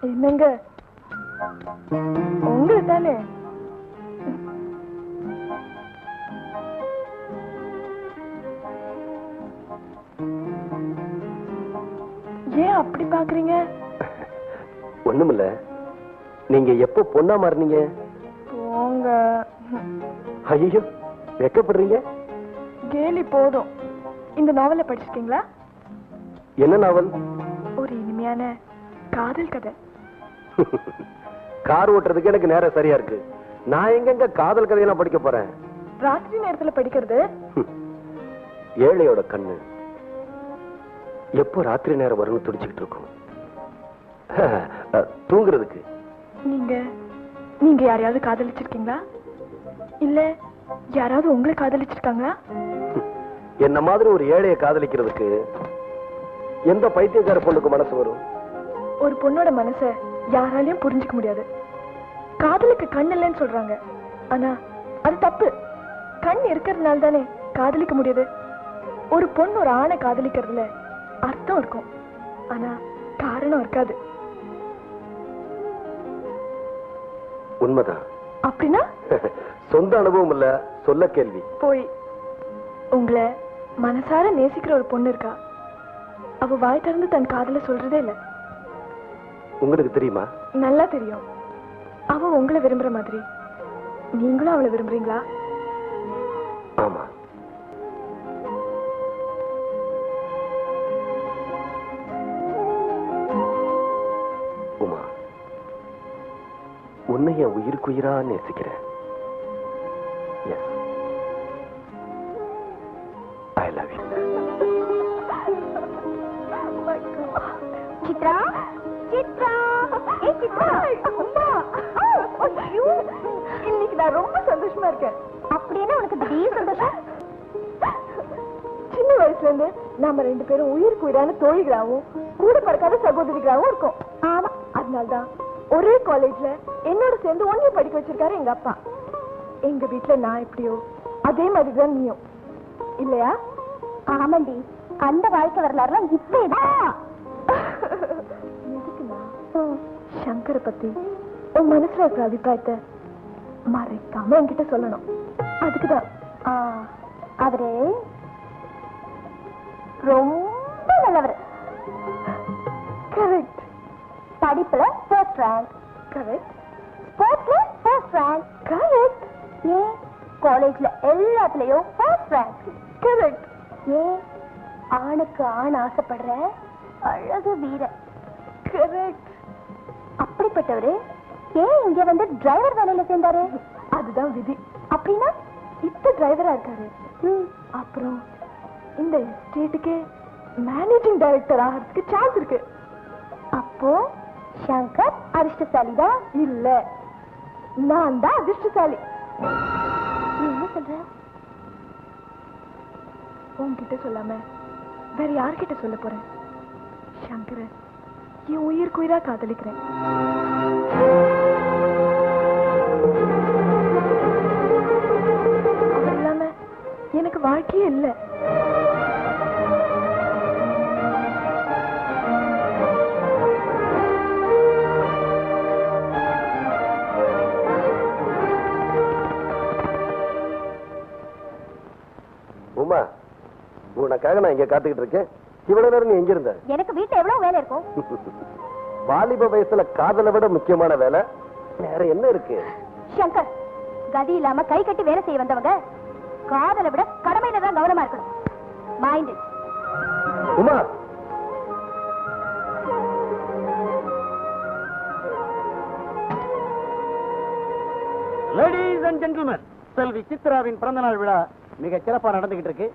என்னங்க உங்களுக்கு தானே? ஏன் அப்படி பாக்குறீங்க? ஒண்ணுமில்ல. நீங்க எப்போ பொண்ணா மாறினீங்க? போங்க. ஐயோ, வெக்கப்படுறீங்க. கேலி போதும். இந்த நாவலை படிச்சிருக்கீங்களா? என்ன நாவல்? ஒரு இனிமையான காதல் கதை. கார் ஓட்டுறதுக்கு எனக்கு நேரம் சரியா இருக்கு. நான் எங்க காதல் கதையெல்லாம் படிக்க போறேன்? ராத்திரி நேரத்துல படிக்கிறது. ஏழையோட கண்ணு எப்போ ராத்திரி நேரம் வரும்னு துடிச்சுக்கிட்டு இருக்கும். தூங்குறதுக்கு. நீங்க யாரையாவது காதலிச்சிருக்கீங்களா? இல்ல யாராவது உங்களை காதலிச்சிருக்காங்களா? என்ன மாதிரி ஒரு ஏழைய காதலிக்கிறதுக்கு எந்த பைத்தியக்கார பொண்ணுக்கு மனசு வரும்? ஒரு பொண்ணோட மனச யாராலையும் புரிஞ்சுக்க முடியாது. காதலுக்கு கண் இல்லைன்னு சொல்றாங்க. ஆனா அது தப்பு. கண் இருக்கிறதுனால தானே காதலிக்க முடியுது. ஒரு பொண்ணு ஒரு ஆணை காதலிக்கிறதுல அர்த்தம் இருக்கும், ஆனா காரணம் இருக்காது. உண்மைதான். அப்படின்னா? சொந்த அனுபவம் இல்ல, சொல்ல கேள்வி. போய் உங்களை மனசார நேசிக்கிற ஒரு பொண்ணு இருக்கா. அவ வாய் திறந்து தன் காதல சொல்றதே இல்ல. உங்களுக்கு தெரியுமா? நல்லா தெரியும். அவ உங்களை விரும்புற மாதிரி நீங்களும் அவளை விரும்புறீங்களா? ஆமா. உமா, உன்னை என் உயிருக்குயிரா நேசிக்கிறேன். I love you. Chitra, Chitra, ஏ சித்ரா, அம்மா. இன்னைக்கு நான் ரொம்ப சந்தோஷமா இருக்கேன். அப்படின்னா உனக்கு திடீர் சந்தோஷம்? சின்ன வயசுல இருந்து நாம ரெண்டு பேரும் உயிருக்கு உயிரான தோழிகளாவும் கூட பறக்காத சகோதரிகளாவும் இருக்கோம். ஆமா, அதனால்தான் ஒரே காலேஜ்ல என்னோட சேர்ந்து ஒன்னே படிக்க வச்சிருக்காரு எங்க அப்பா. எங்க வீட்டுல நான் எப்படியோ அதே மாதிரிதான் நீயும் இல்லையா? ஆமாண்டி. அந்த வாழ்க்கை வரலாறுலாம் இப்பதான். எதுக்குன்னா சங்கரை பத்தி உன் மனசுல இருக்கிற அபிப்பிராயத்தை மறைக்காம என்கிட்ட சொல்லணும். அதுக்குதான். அவரு ரொம்ப நல்லவர். கரெக்ட். படிப்புல ஃபர்ஸ்ட் ரேங்க். கரெக்ட். ஸ்போர்ட்ஸ்ல ஃபர்ஸ்ட் ரேங்க். கரெக்ட். ஏன் காலேஜ்ல எல்லாத்துலயும் ஃபர்ஸ்ட் ரேங்க். கரெக்ட். ஏன் ஆணுக்கு ஆண் ஆசைப்படுற அழகு வீர. கரெக்ட். அப்படிப்பட்டவரு ஏன் இங்க வந்து டிரைவர் வேலையில சேர்ந்தாரு? அதுதான் விதி. அப்படின்னா இப்ப டிரைவரா இருக்காரு. அப்புறம் இந்த எஸ்டேட்டுக்கு மேனேஜிங் டைரக்டர் ஆகிறதுக்கு சான்ஸ் இருக்கு. அப்போ சங்கர் அதிர்ஷ்டசாலிதான்? இல்ல, நான் தான் அதிர்ஷ்டசாலி. நீ என்ன சொல்ற? உன்கிட்ட சொல்லாம வேற யார்கிட்ட சொல்ல போறேன்? சங்கர என் உயிருக்கு உயிரா காதலிக்கிறேன். அவர் இல்லாம எனக்கு வாழ்க்கையே இல்லை. உமா, உனக்காக நான் இங்க காத்துக்கிட்டு இருக்கேன். இவ்வளவு நேரம் நீ எங்க இருந்த? எனக்கு வீட்டுல எவ்வளவு வேலை இருக்கும். வாலிப வயசுல காதலை விட முக்கியமான வேலை வேற என்ன இருக்கு? சங்கர், கதி இல்லாம கை கட்டி வேலை செய்ய வந்தவங்க காதலை விட கடமையில தான் கவனமா இருக்கணும். Mind. Uma, ladies and gentleman, செல்வி சித்ராவின் பிறந்தநாள் விழா மிக சிறப்பா நடந்துகிட்டு இருக்கு.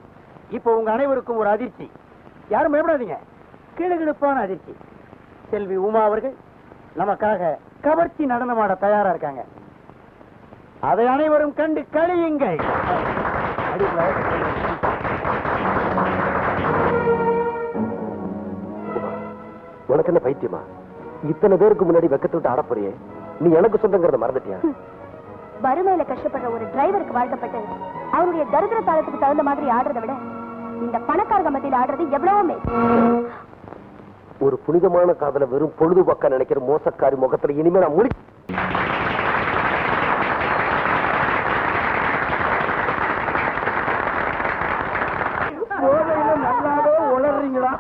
இப்போ உங்க அனைவருக்கும் ஒரு அதிர்ச்சி. யாரும் பயப்படாதீங்க, கிடுகிடுப்பான அதிர்ச்சி. செல்வி உமா அவர்கள் நமக்காக கவர்ச்சி நடனமாட தயாரா இருக்காங்க. அதை அனைவரும் கண்டு களியுங்கள். உனக்கு என்ன பைத்தியமா? இத்தனை பேருக்கு முன்னாடி வெக்கத்தை விட்டு ஆடப்போறியே, நீ எனக்கு சொந்தங்கிறத மறந்துட்டியா? வறுமையில கஷ்டப்படுற ஒரு டிரைவருக்கு வாழ்க்கப்பட்டு அவருடைய தரித்திர தாளத்துக்கு தகுந்த மாதிரி ஆடுறதை விட இந்த பணக்காரங்க மத்தியில் ஆடுறது எவ்வளவோ மேல். ஒரு புனிதமான காதல வெறும் பொழுதுபோக்க நினைக்கிற மோசக்காரி முகத்துல இனிமே நான் நல்லாவே உளறீங்களா?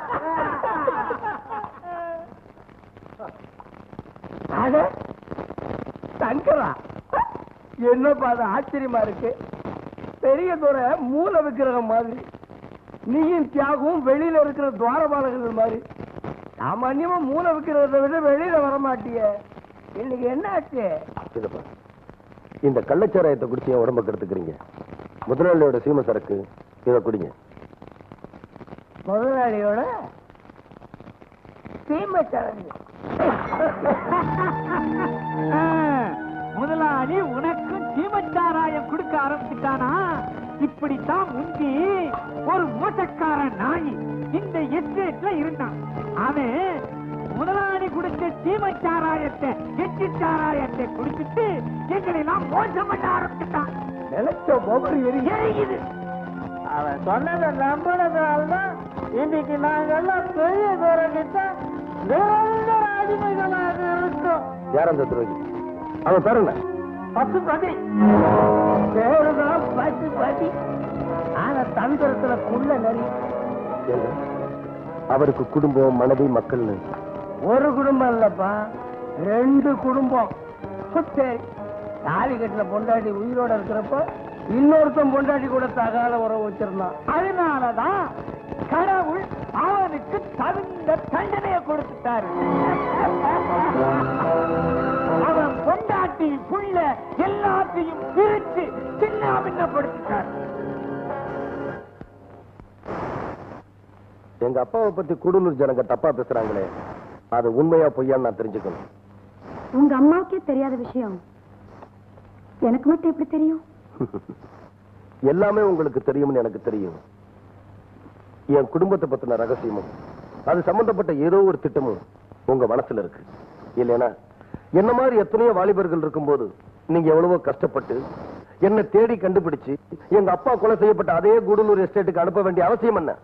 சங்கரா, என்னப்பா அது ஆச்சரியமா இருக்கு. பெரிய துறை மூல விக்கிரகம் மாதிரி, நீயும் தியாகவும் வெளியில இருக்கிற துவாரபாலகர்கள் மாதிரி. சாமான்யமா மூல விக்கிரகத்தை விட வெளியில வர மாட்டிய. இன்னைக்கு என்ன ஆச்சு? இந்த கள்ளச்சாராயத்தை குடிச்சு என் உடம்ப கெடுத்துக்கிறீங்க. முதலாளியோட சீம சரக்கு இதை குடிங்க. முதலாளியோட சீம சரக்கு? முதலாளி உனக்கு சீமச்சாராயம் கொடுக்க ஆரம்பிச்சுட்டானா? இப்படித்தான் முந்தி ஒரு மோசக்கார நாய் இந்த எஸ்டேட்ல இருந்தான். அவன் முதலாளி குடிச்ச சீமச்சாராயத்தை எச்சிச்சாராயத்தை குடிச்சிட்டு எங்களை எல்லாம் மோசம் பண்ண ஆரம்பிச்சுட்டான். நினைச்ச மொபைல் எரியுது. அவன் சொன்னதை நம்பினதால்தான் இன்னைக்கு நாங்கெல்லாம் பெரிய துறைகிட்ட நிரந்தர அடிமைகளாக இருக்கோம். யார் அந்த துரோகி? அவன் பேர் என்ன? பசுபதி. பேருதான் பசுபதி. ஆனா தந்திரத்துல குள்ள நரி. அவருக்கு குடும்பம், மனைவி, மக்கள்னு ஒரு குடும்பம் இல்லப்பா, 2 குடும்பம். சரி, தாலி கட்டின பொண்டாட்டி உயிரோட இருக்கிறப்ப இன்னொருத்தன் பொண்டாட்டி கூட தகாத உறவு வச்சிருந்தான். அதனாலதான் கடவுள் அவனுக்கு தகுந்த தண்டனையை கொடுத்துட்டாரு. அவன் பொண்டாட்டி புள்ள எல்லாத்தையும் பிரிச்சு சின்ன பின்னப்படுத்திட்டார். எங்க அப்பாவை பத்தி கூடலூர் ஜனங்க தப்பா பேசுறாங்களே, அது உண்மையா பொய்யான்னு நான் தெரிஞ்சுக்கணும். உங்க அம்மாவுக்கே தெரியாத விஷயம் எனக்கு மட்டும் எப்படி தெரியும்? எல்லாமே உங்களுக்கு தெரியும்னு எனக்கு தெரியும். என் குடும்பத்தை பத்தின ரகசியமும் அது சம்பந்தப்பட்ட ஏதோ ஒரு திட்டமும் உங்க மனசுல இருக்கு. இல்லைன்னா என்ன மாதிரி எத்தனையோ வாலிபர்கள் இருக்கும்போது நீங்க எவ்வளவோ கஷ்டப்பட்டு என்ன தேடி கண்டுபிடிச்சு எங்க அப்பா கொலை செய்யப்பட்ட அதே கூடலூர் எஸ்டேட்டுக்கு அனுப்ப வேண்டிய அவசியம் என்ன?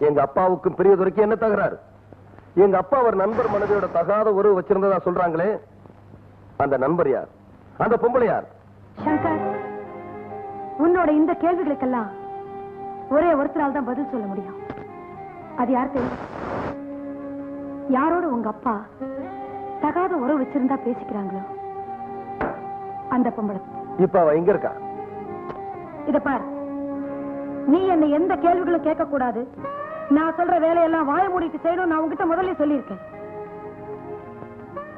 எங்க அப்பாவுக்கும் பெரியதுரைக்கும் என்ன தகராறு? எங்க அப்பா அவர் நண்பர் மனைவியோட தகாத உறவு வச்சிருந்ததா சொல்றாங்களே, அந்த நண்பர் யார்? அந்த பொம்பளை யார்? சங்கர், உன்னோட இந்த கேள்விகளுக்கெல்லாம் ஒரே ஒருத்தரால் தான் பதில் சொல்ல முடியும். அது யார் தெரியும்? யாரோட உங்க அப்பா தகாத உறவு வச்சிருந்தா பேசிக்கிறாங்களோ அந்த பொம்பளை. இப்ப அவ எங்க இருக்கா? இத பார், நீ என்ன எந்த கேள்விகளும் கேட்க கூடாது. நான் சொல்ற வேலையெல்லாம் வாய மூடிட்டு செய்யணும். நான் உங்ககிட்ட முதல்ல சொல்லியிருக்கேன்.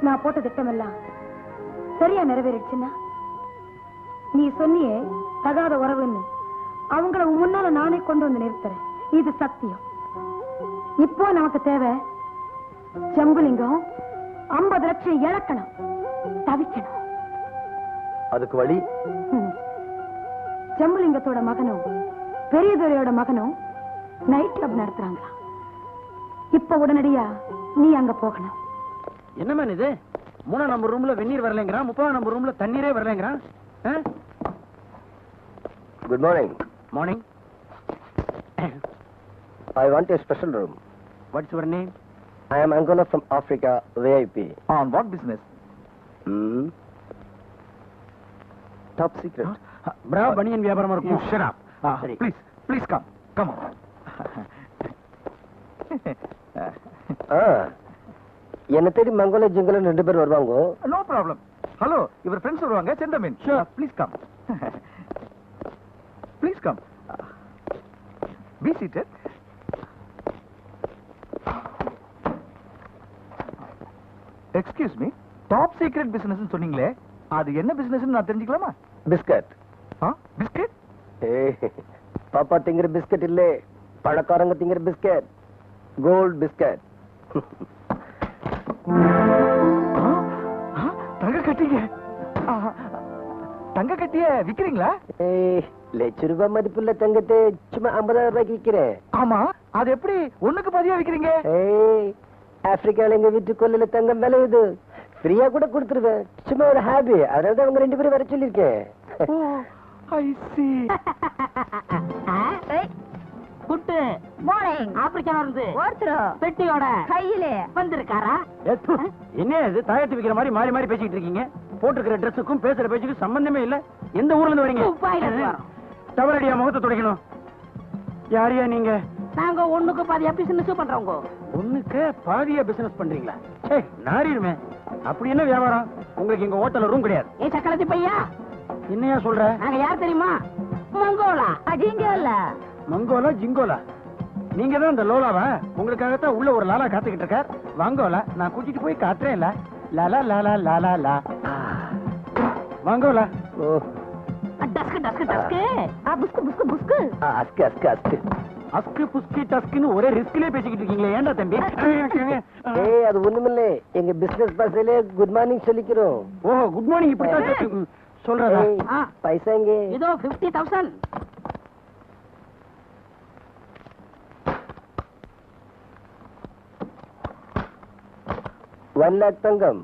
நான் போட்ட திட்டம் எல்லாம் சரியா நிறைவேறிடுச்சுன்னா நீ சொன்னியே தகாத உறவுன்னு, அவங்கள முன்னால நானே கொண்டு வந்து நிறுத்துறேன். இது சத்தியம். இப்போ நமக்கு தேவை ஜம்புலிங்கம் 50 லட்சம் இழக்கணும், தவிக்கணும். அதுக்கு வழி? ஜம்புலிங்கத்தோட மகனும் பெரியதுரையோட மகனும் நைட் கிளப் நடத்துறாங்களா. இப்ப உடனடியா நீ அங்க போகணும். என்ன மேன் இது? 3 நம்பர் ரூம்ல வெந்நீர் வரலைங்கிறான், 30 நம்பர் ரூம்ல தண்ணீரே வரலைங்கிறான். Good morning. Morning. I want a special room. What's your name? I am Angola from Africa, VIP. On what business? Top secret. Bra பனியன் வியாபாரமா இருக்கும். You shut up. சரி. Please come. Come on. என்ன தேடி மங்கோல ஜிங்கல 2 பேர் வருவாங்க. No problem. Hello, your friends வருவாங்க. Send them in. Sure. Please come. Please come. Be seated. Excuse me. Top secret business னு சொன்னீங்களே, அது என்ன business னு நான் தெரிஞ்சுக்கலாமா? பிஸ்கட். Biscuit? பாப்பா திங்கிற பிஸ்கட் இல்ல, பழக்காரங்க திங்கிற பிஸ்கட். Gold biscuit. தங்க கட்டிங்க. தங்க கட்டிய விக்கிறீங்களா? ₹1,00,000 மதிப்புள்ள தங்கத்தை சும்மா 50,000 ரூபாய்க்கு விக்கிறேன். ஆமா, அது எப்படி ஒண்ணுக்கு பாதியா விக்கிறீங்க? ஆப்பிரிக்கால எங்க வீட்டு கொல்லையில தங்கம் விளையுது, ஃப்ரீயா கூட கொடுத்துருவேன். சும்மா ஒரு ஹாபி, அதனால அவங்க 2 பேரும் வர சொல்லியிருக்கேன். I see. குட்டு மோளே ஆப்பிரிக்கால இருந்து ஒருத்தர் பெட்டியோட கையிலே வந்திருக்காரா? என்ன இது தாயத்து வைக்கிற மாதிரி மாறி மாறி பேசிக்கிட்டு இருக்கீங்க? போட்டுக்கிற ட்ரெஸ்ஸுக்கும் பேசுற பேச்சுக்கும் சம்பந்தமே இல்ல. எந்த ஊர்ல இருந்து வரீங்க? தவறடியா முகத்தை துடைக்கணும். யாரையா நீங்க? நாங்க ஒண்ணுக்கு பாதியா பிசினஸ் பண்றோங்க. ஒண்ணுக்கு பாதியா பிசினஸ் பண்றீங்களா? நாரிடுமே. அப்படி என்ன வியாபாரம்? உங்களுக்கு எங்க ஹோட்டல்ல ரூம் கிடையாது. ஏ சக்கலத்தி பையா, என்னையா சொல்ற? நாங்க யார் தெரியுமா? மங்கோலா. அஜிங்கோலா. மங்கோலா ஜிங்கோலா? நீங்க தான் இந்த லோலாவா? உங்களுக்காகத்தான் உள்ள ஒரு லாலா காத்துக்கிட்டு இருக்கார். வாங்கோலா, நான் கூட்டிட்டு போய் காட்டுறேன். லாலா லாலா லாலா லா. வாங்கோலா. டஸ்க் டஸ்க் டஸ்க். புஸ்கு புஸ்கு புஸ்கு. அஸ்கு அஸ்கு அஸ்கு அஸ்கு புஸ்கி டஸ்குன்னு ஒரே ரிஸ்க்லயே பேசிக்கிட்டு இருக்கீங்களே, ஏன்டா தம்பி? ஏய், அது ஒண்ணுமில்லை. எங்க பிசினஸ் பாஷையிலே குட் மார்னிங் சொல்லிக்கிறோம். ஓ, குட் மார்னிங் இப்படி சொல்றதா? பைசா எங்கே? இதோ 50,000. 1 lakh தங்கம்.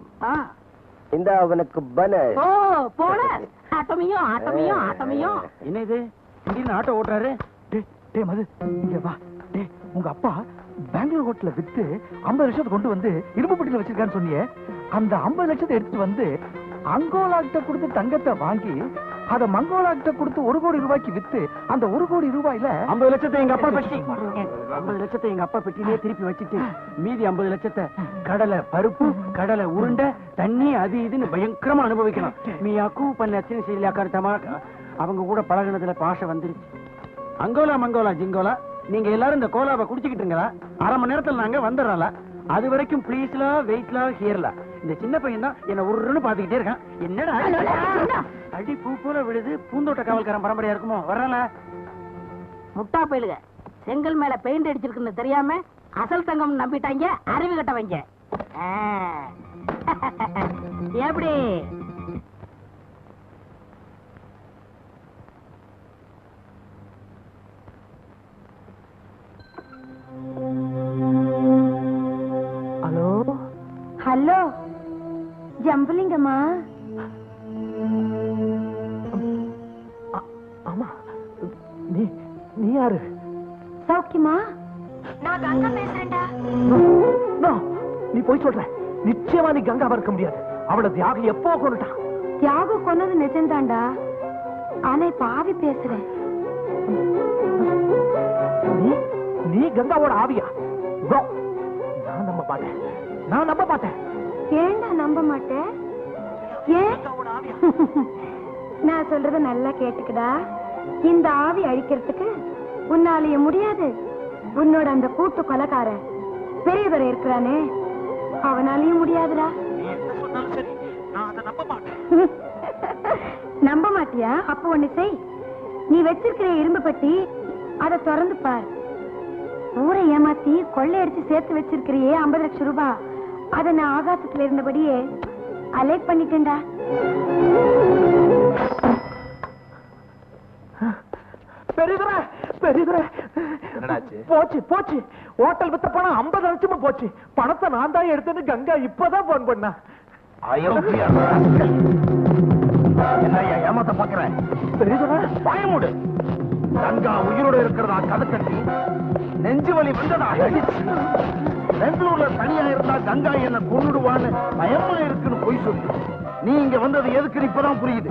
இந்த அவனுக்கு பனஸ். ஓ போனஸ். ஆட்டோமியோ ஆட்டோமியோ ஆட்டோமியோ. என்ன இது திடீர்னு ஆட்டோ ஓட்டுறாரு? டேய் மது, இங்க வா. டேய், உங்க அப்பா பெங்களூர் ஹோட்டல்ல வித்து 50 லட்சத்தை கொண்டு வந்து இரும்பு பெட்டியில வச்சிருக்கான்னு சொன்னியே, அந்த 50 லட்சத்தை எடுத்துட்டு வந்து அங்கோலா கிட்ட கொடுத்து தங்கத்தை வாங்கி அத மங்கோலா கிட்ட கொடுத்து 1 கோடி ரூபாய்க்கு வித்து அந்த 1 கோடி ரூபாயில 50 லட்சத்தை எங்க அப்பா பெட்டி 50 லட்சத்தை எங்க அப்பா பெட்டிலேயே திருப்பி வச்சுட்டு மீதி 50 லட்சத்தை கடலை பருப்பு, கடலை உருண்டை, தண்ணி, அது இதுன்னு பயங்கரமா அனுபவிக்கணும். மீயாக்கு பண்ண அச்சனை செய்யலையா கருத்தமா? அவங்க கூட பழகினதுல பாஷை வந்துருச்சு. அங்கோலா மங்கோலா ஜிங்கோலா, நீங்க எல்லாரும் இந்த கோலாவை குடிச்சுக்கிட்டுங்களா? 1/2 மணி நேரத்துல நாங்க வந்துடுறோம்ல. அது வரைக்கும் ப்ளீஸ்லா வெயிட்லா ஹியர்லா. இந்த சின்ன பையன் தான் என்ன உருன்னு பாத்துக்கிட்டே இருக்கான். என்னடா அடி பூ போல விழுது. பூந்தோட்ட காவல்காரன் பரம்பரையா இருக்குமோ? வரல முட்டா போயிடுங்க. செங்கல் மேல பெயிண்ட் அடிச்சிருக்குன்னு தெரியாம அசல் தங்கம் நம்பிட்டாங்க. அறிவு கட்டவங்க. எப்படி? ஹலோ ஹலோ ஜம்புலிங்கம்மா. ஆமா, நீ யாரு? சௌக்கியமா? நான் கங்கா பேசுறேன்டா. நீ போய் சொல்ற. நிச்சயமா நீ கங்காவா இருக்க முடியாது. அவளை தியாகம் எப்போ கொண்டுட்டான்? தியாகு கொன்னது நிஜம்தான்டா. ஆனா இப்ப ஆவி பேசுறேன். நீ கங்காவோட ஆவியா? நான் நம்ப மாட்டேன். ஏன்டா நம்ப மாட்டேன்? ஏன்? நான் சொல்றத நல்லா கேட்டுக்கடா. இந்த ஆவி அழிக்கிறதுக்கு உன்னாலேயே முடியாது. உன்னோட அந்த கூட்டு கொலைக்காரன் பெரியவரை இருக்கிறானே, அவனாலையும் முடியாதுடா. நம்ப மாட்டியா? அப்ப ஒண்ணு செய். நீ வச்சிருக்கிற இரும்பு பட்டி அதை திறந்து பார். ஊரை ஏமாத்தி கொள்ளையடிச்சு சேர்த்து வச்சிருக்கிறியே 50 லட்சம் ரூபாய், அதை நான் ஆகாசத்துல இருந்தபடியே அலேட் பண்ணிட்டேன்டா. போச்சு. ஹோட்டல் வித்த பணம் 50 லட்சமும் போச்சு. பணத்தை நான் தான் எடுத்தேன்னு கங்கா இப்பதான் போன் பண்ணா. ஏமாத்த பாக்குறேன். பயமுடு. கங்கா உயிரோட இருக்கிறதா கதை கட்டி நெஞ்சு வலி வந்ததா? பெங்களூர்ல தனியா இருந்தா கங்கா என்ன கொன்னுடுவான்னு பயமா இருக்குன்னு போய் சொல்லு. நீ இங்க வந்தது எதுக்கு இப்பதான் புரியுது.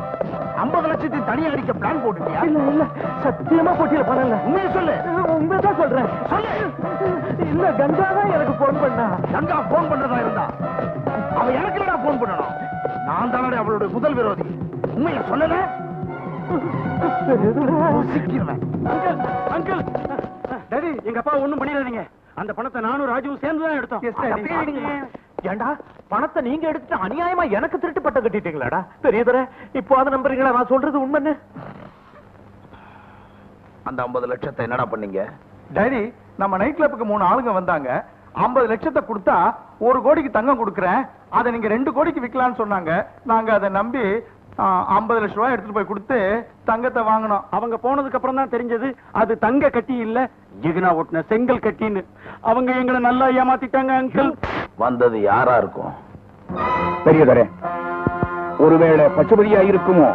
50 லட்சத்தை தனியா அடிக்க பிளான் போட்டுட்டியா? இல்ல சத்தியமா போட்டியில பண்ணல. உண்மையை சொல்லு. உண்மையதான் சொல்றேன். சொல்லு. இல்ல, கங்கா தான் எனக்கு போன் பண்ணா. கங்கா போன் பண்றதா இருந்தா அவ எனக்கு என்னடா போன் பண்ணணும்? நான் தானே அவளுடைய முதல் விரோதி. உண்மையை சொல்லல. அங்கிள், டாடி, எங்க அப்பா ஒண்ணும் பண்ணிடாதீங்க. அந்த பணத்தை நானும் ராஜுவும் சேர்ந்துதான் எடுத்தோம். ஏண்டா, பணத்தை நீங்க எடுத்துட்டு அநியாயமா எனக்கு திருட்டு பட்டம் கட்டிட்டீங்களாடா? பெரியதர, இப்போ அதை நம்புறீங்களா? நான் சொல்றது உண்மைன்னு. அந்த 50 லட்சத்தை என்னடா பண்ணீங்க? டாடி, நம்ம நைட் கிளப்புக்கு 3 ஆளுங்க வந்தாங்க. 50 லட்சத்தை கொடுத்தா 1 கோடிக்கு தங்கம் கொடுக்கறேன், அதை நீங்க 2 கோடிக்கு விற்கலாம்னு சொன்னாங்க. நாங்க அதை நம்பி 50 லட்சம் ரூபாய் எடுத்துட்டு போய் கொடுத்து தங்கத்தை வாங்கணும். அவங்க போனதுக்கு அப்புறம் தான் தெரிஞ்சது அது தங்க கட்டி இல்ல, ஜிகினா ஓட்டுன செங்கல் கட்டின்னு. அவங்க எங்களை நல்லா ஏமாத்திட்டாங்க அங்கிள். வந்தது யாரா இருக்கும்? பெரியதரே, ஒருவேளை பசுபதியா இருக்குமோ?